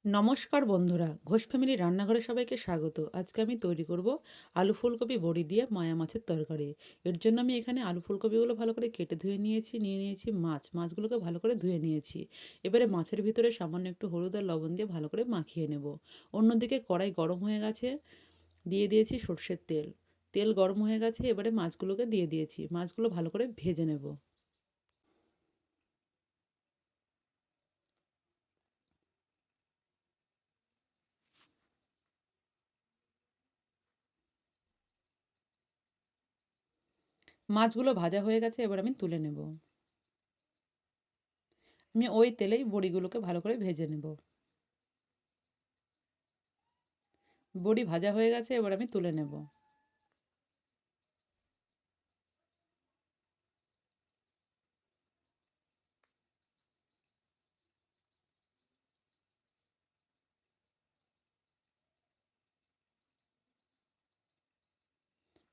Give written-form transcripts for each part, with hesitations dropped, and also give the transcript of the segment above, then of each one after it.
নমস্কার বন্ধুরা, ঘোষ ফ্যামিলি রান্নাঘরে সবাইকে স্বাগত। আজকে আমি তৈরি করব আলু ফুলকপি বড়ি দিয়ে মায়া মাছের তরকারি। এর জন্য আমি এখানে আলু ফুলকপিগুলো ভালো করে কেটে ধুয়ে নিয়েছি, নিয়ে নিয়েছি মাছগুলোকে ভালো করে ধুয়ে নিয়েছি। এবারে মাছের ভিতরে সামান্য একটু হলুদ আর লবণ দিয়ে ভালো করে মাখিয়ে নেব। অন্যদিকে কড়াই গরম হয়ে গেছে, দিয়ে দিয়েছি সর্ষের তেল। তেল গরম হয়ে গেছে, এবারে মাছগুলোকে দিয়ে দিয়েছি। মাছগুলো ভালো করে ভেজে নেব। মাছগুলো ভাজা হয়ে গেছে, এবার আমি তুলে নেব। আমি ওই তেলেই বড়িগুলোকে ভালো করে ভেজে নেব। বড়ি ভাজা হয়ে গেছে, এবার আমি তুলে নেব।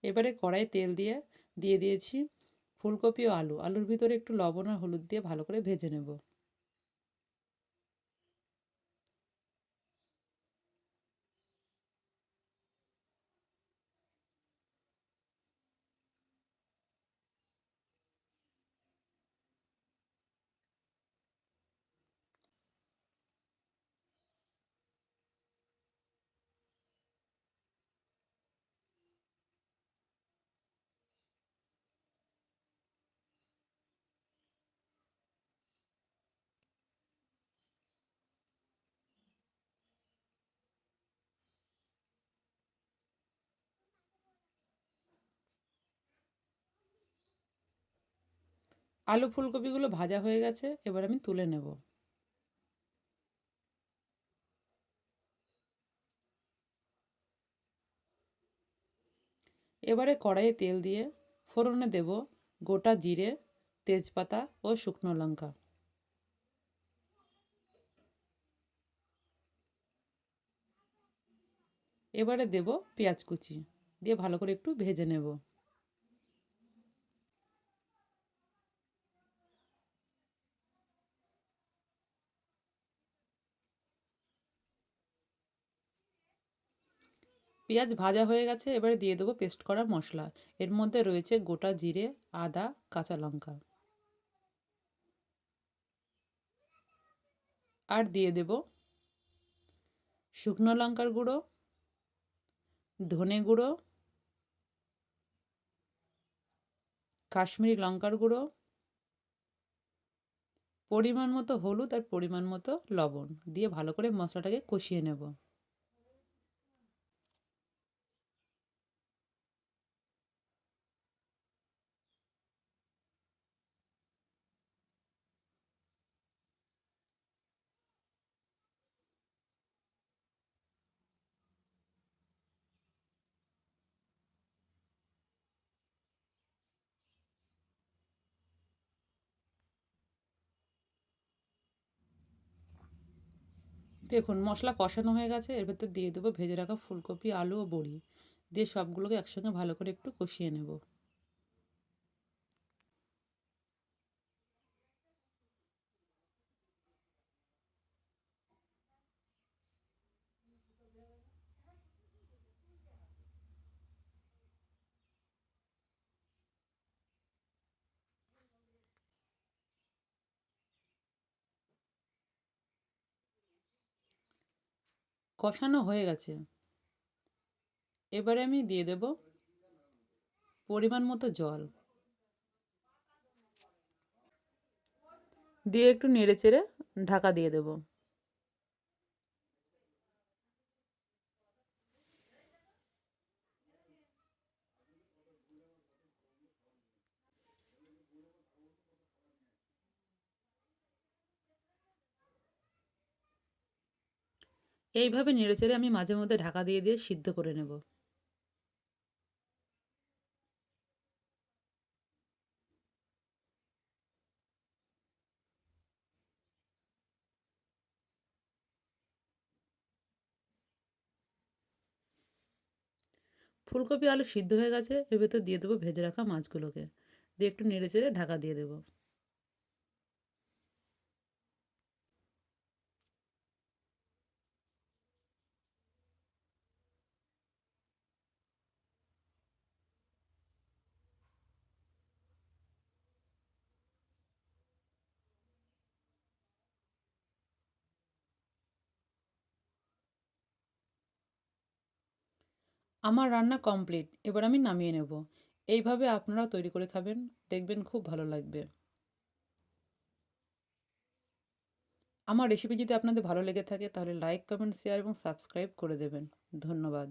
এবারে কড়াইয়ে তেল দিয়ে দিয়েছি ফুলকপি ও আলুর ভিতরে একটু লবণ আর হলুদ দিয়ে ভালো করে ভেজে নেব। আলু ফুলকপিগুলো ভাজা হয়ে গেছে, এবার আমি তুলে নেব। এবারে কড়াইয়ে তেল দিয়ে ফোড়নে দেব গোটা জিরে, তেজপাতা ও শুকনো লঙ্কা। এবারে দেব পেঁয়াজ কুচি, দিয়ে ভালো করে একটু ভেজে নেব। পেঁয়াজ ভাজা হয়ে গেছে, এবারে দিয়ে দেবো পেস্ট করা মশলা। এর মধ্যে রয়েছে গোটা জিরে, আদা, কাঁচা লঙ্কা। আর দিয়ে দেব শুকনো লঙ্কার গুঁড়ো, ধনে গুঁড়ো, কাশ্মীরি লঙ্কার গুঁড়ো, পরিমাণ মতো হলুদ আর পরিমাণ মতো লবণ দিয়ে ভালো করে মশলাটাকে কষিয়ে নেব। দেখুন মশলা কষানো হয়ে গেছে, এর ভেতর দিয়ে দেবো ভেজে রাখা ফুলকপি, আলু ও বড়ি। দিয়ে সবগুলোকে একসঙ্গে ভালো করে একটু কষিয়ে নেব। কষানো হয়ে গেছে, এবারে আমি দিয়ে দেব পরিমাণ মতো জল, দিয়ে একটু নেড়ে চেড়ে ঢাকা দিয়ে দেব। এইভাবে নেড়ে চেড়ে আমি মাঝে মধ্যে ঢাকা দিয়ে সিদ্ধ করে নেব। ফুলকপি আলু সিদ্ধ হয়ে গেছে, এর ভেতর দিয়ে দেবো ভেজে রাখা মাছগুলোকে, দিয়ে একটু নেড়ে চেড়ে ঢাকা দিয়ে দেবো। আমার রান্না কমপ্লিট। এবার আমি নামিয়ে নেব। এইভাবে আপনারাও তৈরি করে খাবেন। দেখবেন খুব ভালো লাগবে। আমার রেসিপি যদি আপনাদের ভালো লেগে থাকে তাহলে লাইক, কমেন্ট, শেয়ার এবং সাবস্ক্রাইব করে দেবেন। ধন্যবাদ।